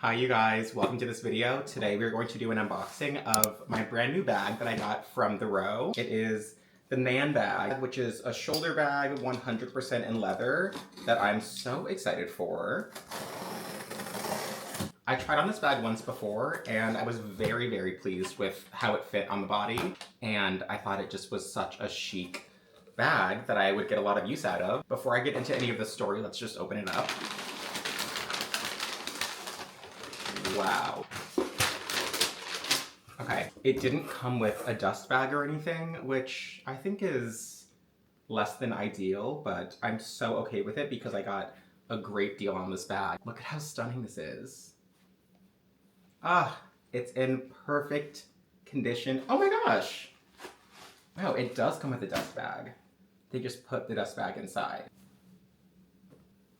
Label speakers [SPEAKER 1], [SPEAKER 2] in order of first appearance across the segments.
[SPEAKER 1] Hi you guys, welcome to this video. Today we're going to do an unboxing of my brand new bag that I got from the Row. It is the Nan bag, which is a shoulder bag 100% in leather that I'm so excited for. I tried on this bag once before and I was very pleased with how it fit on the body, and I thought it just was such a chic bag that I would get a lot of use out of. Before I get into any of the story, let's just open it up. Wow. Okay, it didn't come with a dust bag or anything, which I think is less than ideal, but I'm so okay with it because I got a great deal on this bag. Look at how stunning this is. Ah, it's in perfect condition. Oh my gosh! Wow, it does come with a dust bag. They just put the dust bag inside.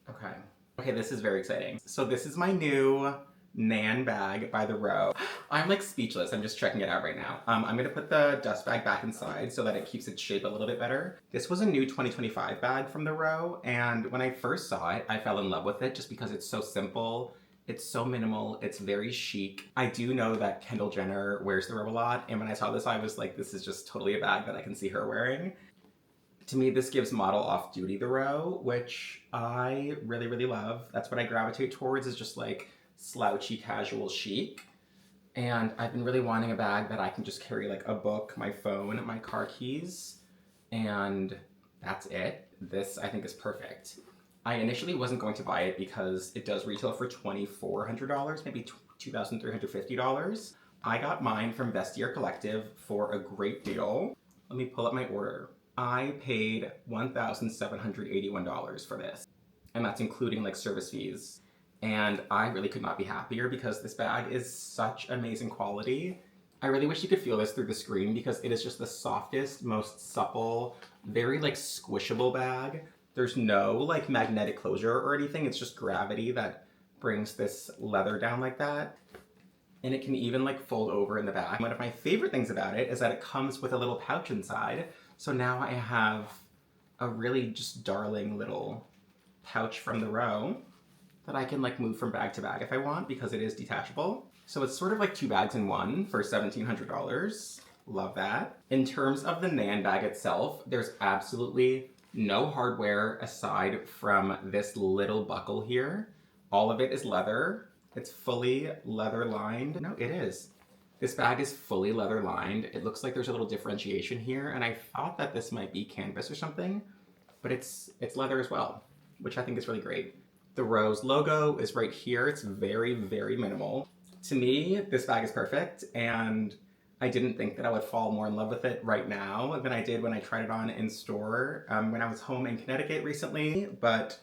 [SPEAKER 1] Okay, this is very exciting. So this is my new Nan bag by the Row. I'm like speechless. I'm just checking it out right now. I'm gonna put the dust bag back inside so that it keeps its shape a little bit better. This was a new 2025 bag from the Row, and when I first saw it, I fell in love with it just because it's so simple. It's so minimal, it's very chic. I do know that Kendall Jenner wears the Row a lot, and when I saw this, I was like, this is just totally a bag that I can see her wearing. To me, this gives model off-duty the Row, which I really love. That's what I gravitate towards, is just like slouchy casual chic. And I've been really wanting a bag that I can just carry like a book, my phone, my car keys, and that's it. This I think is perfect. I initially wasn't going to buy it because it does retail for $2,400, maybe $2,350. I got mine from Vestiaire Collective for a great deal. Let me pull up my order. I paid $1,781 for this, and that's including like service fees. And I really could not be happier because this bag is such amazing quality. I really wish you could feel this through the screen because it is just the softest, most supple, very like squishable bag. There's no like magnetic closure or anything. It's just gravity that brings this leather down like that. And it can even like fold over in the back. One of my favorite things about it is that it comes with a little pouch inside. So now I have a really just darling little pouch from the Row that I can like move from bag to bag if I want because it is detachable. So it's sort of like two bags in one for $1,700. Love that. In terms of the Nan bag itself, there's absolutely no hardware aside from this little buckle here. All of it is leather. It's fully leather lined. No, it is. This bag is fully leather lined. It looks like there's a little differentiation here, and I thought that this might be canvas or something, but it's leather as well, which I think is really great. The Row's logo is right here. It's very minimal. To me, this bag is perfect, and I didn't think that I would fall more in love with it right now than I did when I tried it on in store when I was home in Connecticut recently, but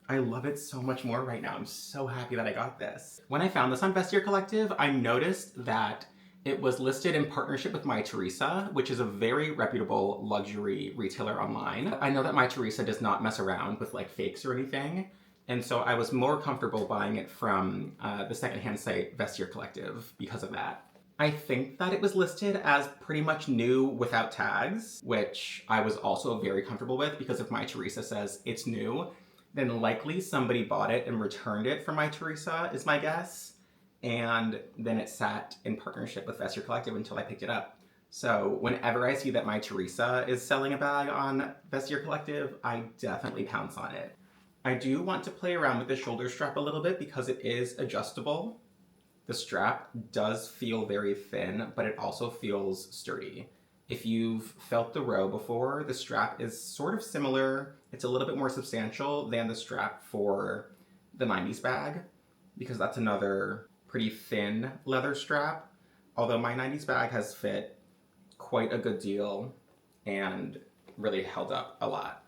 [SPEAKER 1] I love it so much more right now. I'm so happy that I got this. When I found this on Vestiaire Collective, I noticed that it was listed in partnership with My Teresa, which is a very reputable luxury retailer online. I know that My Teresa does not mess around with like fakes or anything, and so I was more comfortable buying it from the secondhand site Vestiaire Collective because of that. I think that it was listed as pretty much new without tags, which I was also very comfortable with because if My Teresa says it's new, then likely somebody bought it and returned it from My Teresa is my guess. And then it sat in partnership with Vestiaire Collective until I picked it up. So whenever I see that My Teresa is selling a bag on Vestiaire Collective, I definitely pounce on it. I do want to play around with the shoulder strap a little bit because it is adjustable. The strap does feel very thin, but it also feels sturdy. If you've felt the Row before, the strap is sort of similar. It's a little bit more substantial than the strap for the 90s bag because that's another pretty thin leather strap. Although my 90s bag has fit quite a good deal and really held up a lot.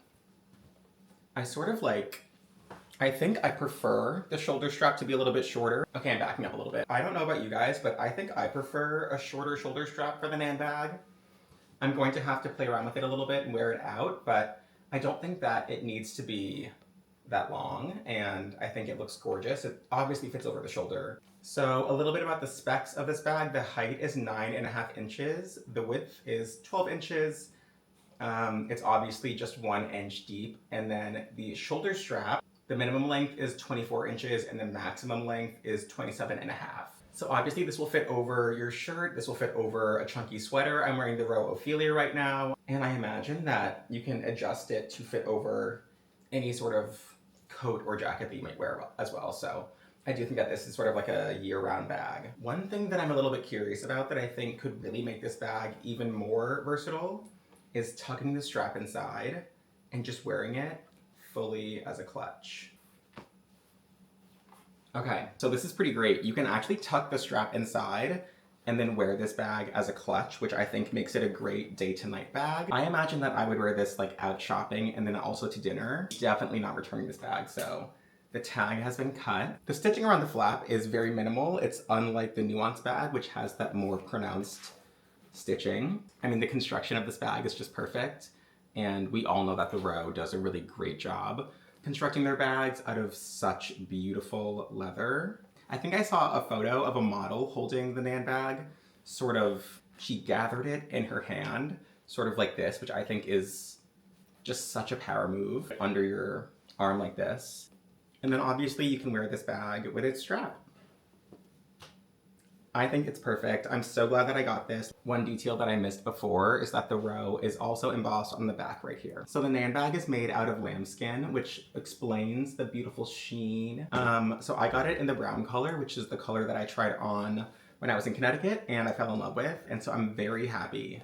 [SPEAKER 1] I think I prefer the shoulder strap to be a little bit shorter. Okay, I'm backing up a little bit. I don't know about you guys, but I think I prefer a shorter shoulder strap for the Nan bag. I'm going to have to play around with it a little bit and wear it out, but I don't think that it needs to be that long, and I think it looks gorgeous. It obviously fits over the shoulder. So a little bit about the specs of this bag. The height is 9.5 inches. The width is 12 inches. It's obviously just 1 inch deep. And then the shoulder strap The minimum length is 24 inches and the maximum length is 27.5. So obviously this will fit over your shirt, this will fit over a chunky sweater. I'm wearing the Row Ophelia right now, and I imagine that you can adjust it to fit over any sort of coat or jacket that you might wear as well. So I do think that this is sort of like a year-round bag. One thing that I'm a little bit curious about that I think could really make this bag even more versatile is tucking the strap inside and just wearing it fully as a clutch. Okay, so this is pretty great. You can actually tuck the strap inside and then wear this bag as a clutch, which I think makes it a great day to night bag. I imagine that I would wear this like out shopping and then also to dinner. Definitely not returning this bag, so the tag has been cut. The stitching around the flap is very minimal. It's unlike the Nuance bag, which has that more pronounced stitching. I mean, the construction of this bag is just perfect. And we all know that the Row does a really great job constructing their bags out of such beautiful leather. I think I saw a photo of a model holding the Nan bag. She gathered it in her hand, sort of like this, which I think is just such a power move under your arm like this. And then obviously you can wear this bag with its strap. I think it's perfect. I'm so glad that I got this. One detail that I missed before is that the Row is also embossed on the back right here. So the Nan bag is made out of lambskin, which explains the beautiful sheen. So I got it in the brown color, which is the color that I tried on when I was in Connecticut and I fell in love with. And so I'm very happy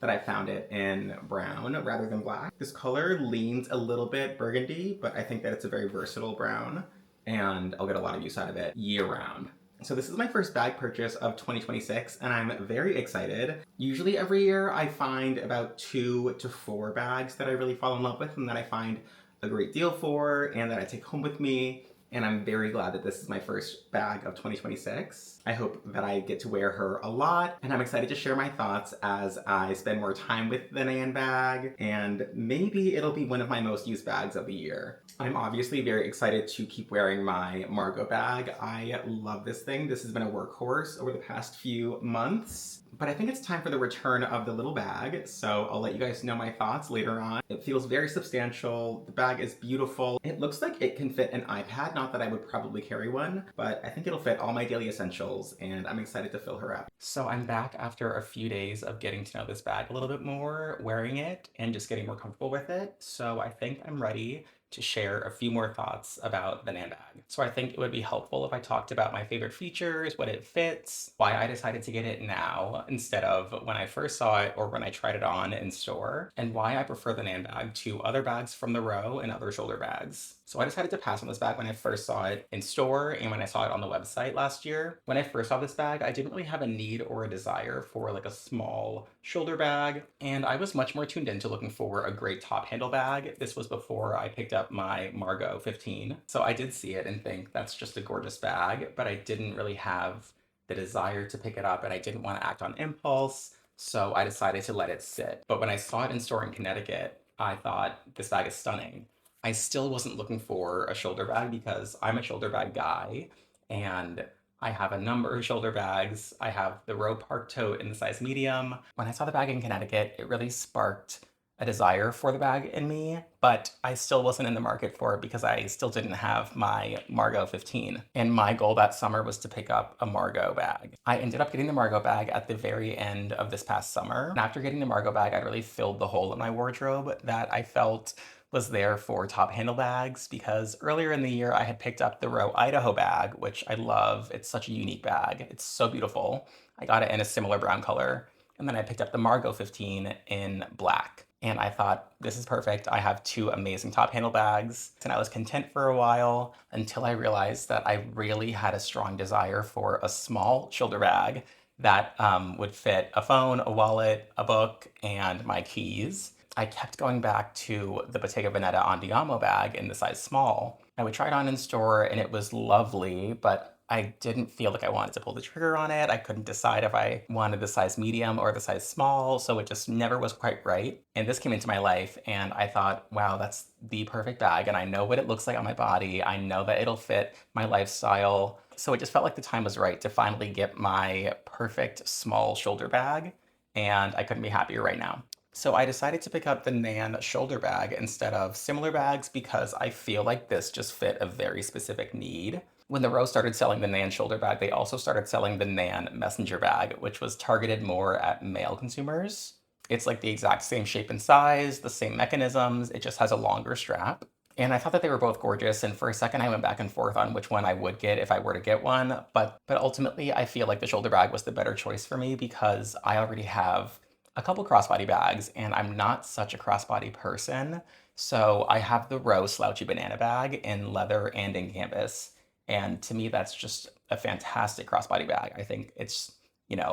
[SPEAKER 1] that I found it in brown rather than black. This color leans a little bit burgundy, but I think that it's a very versatile brown and I'll get a lot of use out of it year round. So this is my first bag purchase of 2026 and I'm very excited. Usually every year I find about 2 to 4 bags that I really fall in love with and that I find a great deal for and that I take home with me. And I'm very glad that this is my first bag of 2026. I hope that I get to wear her a lot, and I'm excited to share my thoughts as I spend more time with the Nan bag, and maybe it'll be one of my most used bags of the year. I'm obviously very excited to keep wearing my Margot bag. I love this thing. This has been a workhorse over the past few months. But I think it's time for the return of the little bag, so I'll let you guys know my thoughts later on. It feels very substantial. The bag is beautiful. It looks like it can fit an iPad, not that I would probably carry one, but I think it'll fit all my daily essentials, and I'm excited to fill her up. So I'm back after a few days of getting to know this bag a little bit more, wearing it, and just getting more comfortable with it. So I think I'm ready to share a few more thoughts about the Nan bag. So I think it would be helpful if I talked about my favorite features, what it fits, why I decided to get it now instead of when I first saw it or when I tried it on in store, and why I prefer the Nan bag to other bags from the Row and other shoulder bags. So I decided to pass on this bag when I first saw it in store and when I saw it on the website last year. When I first saw this bag, I didn't really have a need or a desire for like a small shoulder bag, and I was much more tuned into looking for a great top handle bag. This was before I picked up my Margot 15. So I did see it and think that's just a gorgeous bag, but I didn't really have the desire to pick it up and I didn't want to act on impulse. So I decided to let it sit. But when I saw it in store in Connecticut, I thought this bag is stunning. I still wasn't looking for a shoulder bag because I'm a shoulder bag guy and I have a number of shoulder bags. I have the Row Park Tote in the size medium. When I saw the bag in Connecticut, it really sparked a desire for the bag in me, but I still wasn't in the market for it because I still didn't have my Margot 15. And my goal that summer was to pick up a Margot bag. I ended up getting the Margot bag at the very end of this past summer. And after getting the Margot bag, I really filled the hole in my wardrobe that I felt was there for top handle bags because earlier in the year I had picked up the Row Idaho bag, which I love. It's such a unique bag. It's so beautiful. I got it in a similar brown color. And then I picked up the Margot 15 in black. And I thought, this is perfect. I have 2 amazing top handle bags. And I was content for a while until I realized that I really had a strong desire for a small shoulder bag that would fit a phone, a wallet, a book, and my keys. I kept going back to the Bottega Veneta Andiamo bag in the size small. I would try it on in store and it was lovely, but I didn't feel like I wanted to pull the trigger on it. I couldn't decide if I wanted the size medium or the size small, so it just never was quite right. And this came into my life and I thought, wow, that's the perfect bag and I know what it looks like on my body. I know that it'll fit my lifestyle. So it just felt like the time was right to finally get my perfect small shoulder bag and I couldn't be happier right now. So I decided to pick up the Nan shoulder bag instead of similar bags because I feel like this just fit a very specific need. When the Row started selling the Nan shoulder bag, they also started selling the Nan messenger bag, which was targeted more at male consumers. It's like the exact same shape and size, the same mechanisms, it just has a longer strap. And I thought that they were both gorgeous, and for a second I went back and forth on which one I would get if I were to get one, but ultimately I feel like the shoulder bag was the better choice for me because I already have a couple crossbody bags and I'm not such a crossbody person. So I have the Row slouchy banana bag in leather and in canvas. And to me, that's just a fantastic crossbody bag. I think it's,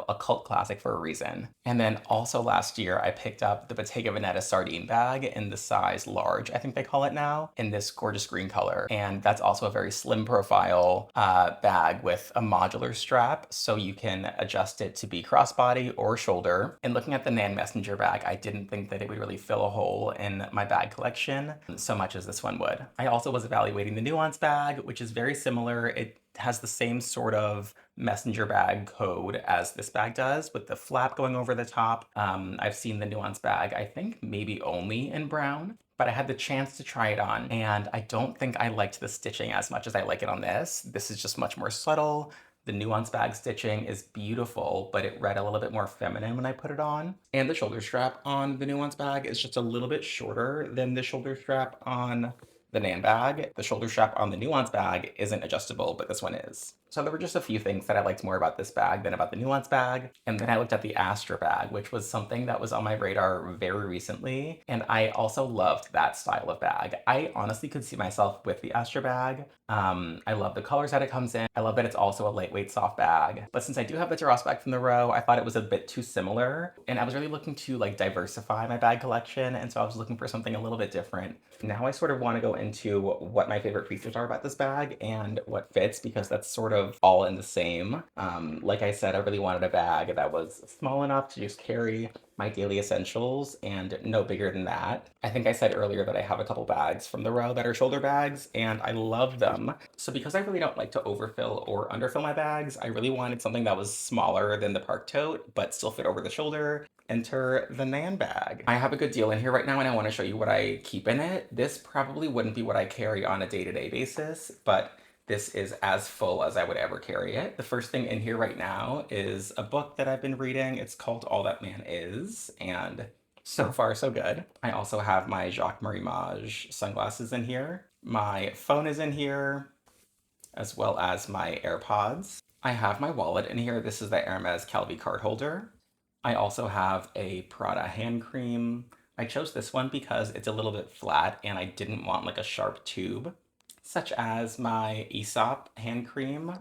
[SPEAKER 1] a cult classic for a reason. And then also last year, I picked up the Bottega Veneta sardine bag in the size large, I think they call it now, in this gorgeous green color. And that's also a very slim profile bag with a modular strap, so you can adjust it to be crossbody or shoulder. And looking at the Nan Messenger bag, I didn't think that it would really fill a hole in my bag collection so much as this one would. I also was evaluating the Nuance bag, which is very similar. It has the same sort of messenger bag code as this bag does with the flap going over the top. I've seen the Nuance bag, I think maybe only in brown, but I had the chance to try it on and I don't think I liked the stitching as much as I like it on this. This is just much more subtle. The Nuance bag stitching is beautiful, but it read a little bit more feminine when I put it on. And the shoulder strap on the Nuance bag is just a little bit shorter than the shoulder strap on the Nan bag. The shoulder strap on the Nuance bag isn't adjustable, but this one is. So there were just a few things that I liked more about this bag than about the Nuance bag. And then I looked at the Astra bag, which was something that was on my radar very recently. And I also loved that style of bag. I honestly could see myself with the Astra bag. I love the colors that it comes in. I love that it's also a lightweight soft bag. But since I do have the Taros bag from the Row, I thought it was a bit too similar. And I was really looking to diversify my bag collection. And so I was looking for something a little bit different. Now I sort of want to go into what my favorite features are about this bag and what fits, because that's sort of all in the same. Like I said, I really wanted a bag that was small enough to just carry my daily essentials and no bigger than that. I think I said earlier that I have a couple bags from the Row that are shoulder bags and I love them. So because I really don't like to overfill or underfill my bags, I really wanted something that was smaller than the Park Tote but still fit over the shoulder. Enter the Nan bag. I have a good deal in here right now and I want to show you what I keep in it. This probably wouldn't be what I carry on a day-to-day basis, but this is as full as I would ever carry it. The first thing in here right now is a book that I've been reading. It's called All That Man Is, and so far so good. I also have my Jacques Marie Mage sunglasses in here. My phone is in here, as well as my AirPods. I have my wallet in here. This is the Hermes Calvi card holder. I also have a Prada hand cream. I chose this one because it's a little bit flat and I didn't want a sharp tube, such as my Aesop hand cream,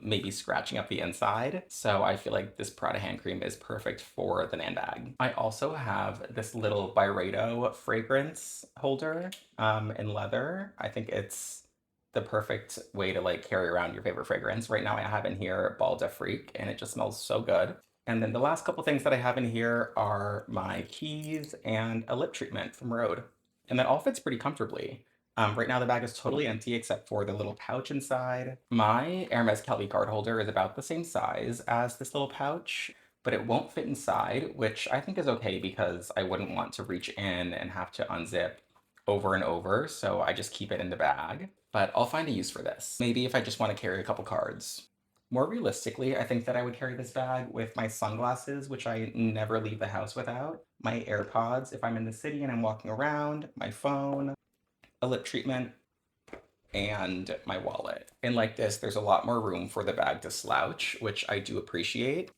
[SPEAKER 1] maybe scratching up the inside. So I feel like this Prada hand cream is perfect for the Nan bag. I also have this little Byredo fragrance holder in leather. I think it's the perfect way to carry around your favorite fragrance. Right now I have in here Bal d'Afrique and it just smells so good. And then the last couple things that I have in here are my keys and a lip treatment from Rhode. And that all fits pretty comfortably. Right now the bag is totally empty except for the little pouch inside. My Hermes Calvi card holder is about the same size as this little pouch, but it won't fit inside, which I think is okay because I wouldn't want to reach in and have to unzip over and over, so I just keep it in the bag. But I'll find a use for this. Maybe if I just want to carry a couple cards. More realistically, I think that I would carry this bag with my sunglasses, which I never leave the house without, my AirPods if I'm in the city and I'm walking around, my phone, a lip treatment, and my wallet. And like this, there's a lot more room for the bag to slouch, which I do appreciate.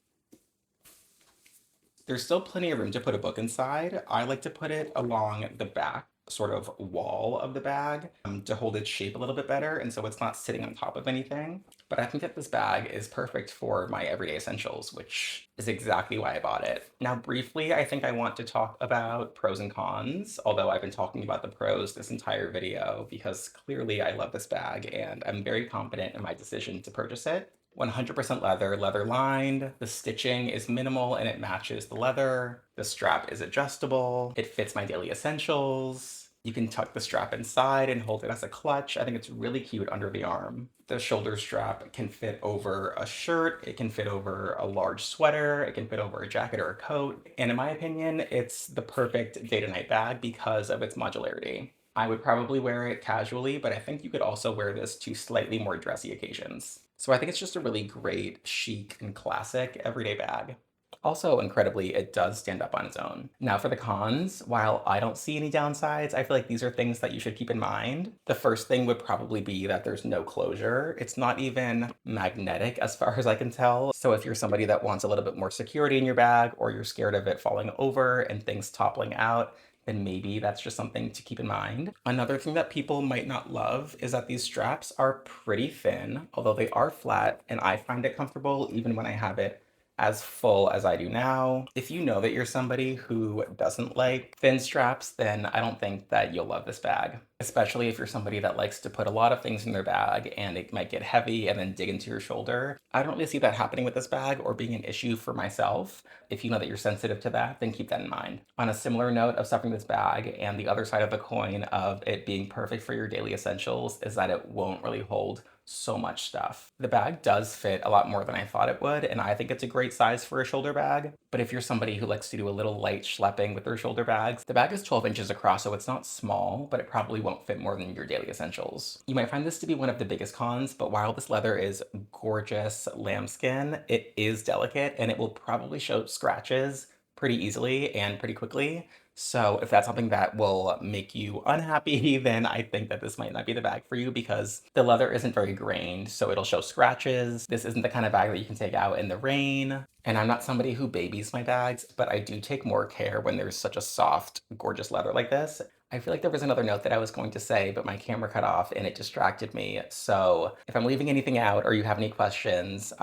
[SPEAKER 1] There's still plenty of room to put a book inside. I like to put it along the back sort of wall of the bag to hold its shape a little bit better, and so it's not sitting on top of anything. But I think that this bag is perfect for my everyday essentials, which is exactly why I bought it. Now, briefly, I think I want to talk about pros and cons, although I've been talking about the pros this entire video because clearly I love this bag and I'm very confident in my decision to purchase it. 100% leather, leather lined. The stitching is minimal and it matches the leather. The strap is adjustable. It fits my daily essentials. You can tuck the strap inside and hold it as a clutch. I think it's really cute under the arm. The shoulder strap can fit over a shirt, it can fit over a large sweater, it can fit over a jacket or a coat. And in my opinion, it's the perfect day to night bag because of its modularity. I would probably wear it casually, but I think you could also wear this to slightly more dressy occasions. So I think it's just a really great, chic, and classic everyday bag. Also, incredibly, it does stand up on its own. Now for the cons, while I don't see any downsides, I feel like these are things that you should keep in mind. The first thing would probably be that there's no closure. It's not even magnetic as far as I can tell. So if you're somebody that wants a little bit more security in your bag, or you're scared of it falling over and things toppling out, then maybe that's just something to keep in mind. Another thing that people might not love is that these straps are pretty thin, although they are flat, and I find it comfortable even when I have it as full as I do now. If you know that you're somebody who doesn't like thin straps, then I don't think that you'll love this bag. Especially if you're somebody that likes to put a lot of things in their bag and it might get heavy and then dig into your shoulder. I don't really see that happening with this bag or being an issue for myself. If you know that you're sensitive to that, then keep that in mind. On a similar note of stuffing this bag, and the other side of the coin of it being perfect for your daily essentials, is that it won't really hold so much stuff. The bag does fit a lot more than I thought it would, and I think it's a great size for a shoulder bag. But if you're somebody who likes to do a little light schlepping with their shoulder bags, the bag is 12 inches across, so it's not small, but it probably won't fit more than your daily essentials. You might find this to be one of the biggest cons, but while this leather is gorgeous lambskin, it is delicate and it will probably show scratches pretty easily and pretty quickly. So if that's something that will make you unhappy, then I think that this might not be the bag for you because the leather isn't very grained, so it'll show scratches. This isn't the kind of bag that you can take out in the rain. And I'm not somebody who babies my bags, but I do take more care when there's such a soft, gorgeous leather like this. I feel like there was another note that I was going to say, but my camera cut off and it distracted me. So if I'm leaving anything out or you have any questions,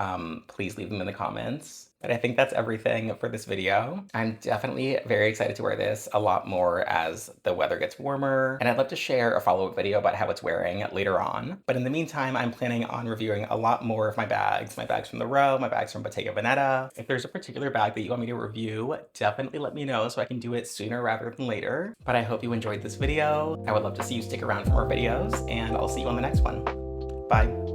[SPEAKER 1] please leave them in the comments. But I think that's everything for this video. I'm definitely very excited to wear this a lot more as the weather gets warmer. And I'd love to share a follow-up video about how it's wearing later on. But in the meantime, I'm planning on reviewing a lot more of my bags from the Row, my bags from Bottega Veneta. If there's a particular bag that you want me to review, definitely let me know so I can do it sooner rather than later. But I hope you enjoyed this video. I would love to see you stick around for more videos, and I'll see you on the next one. Bye.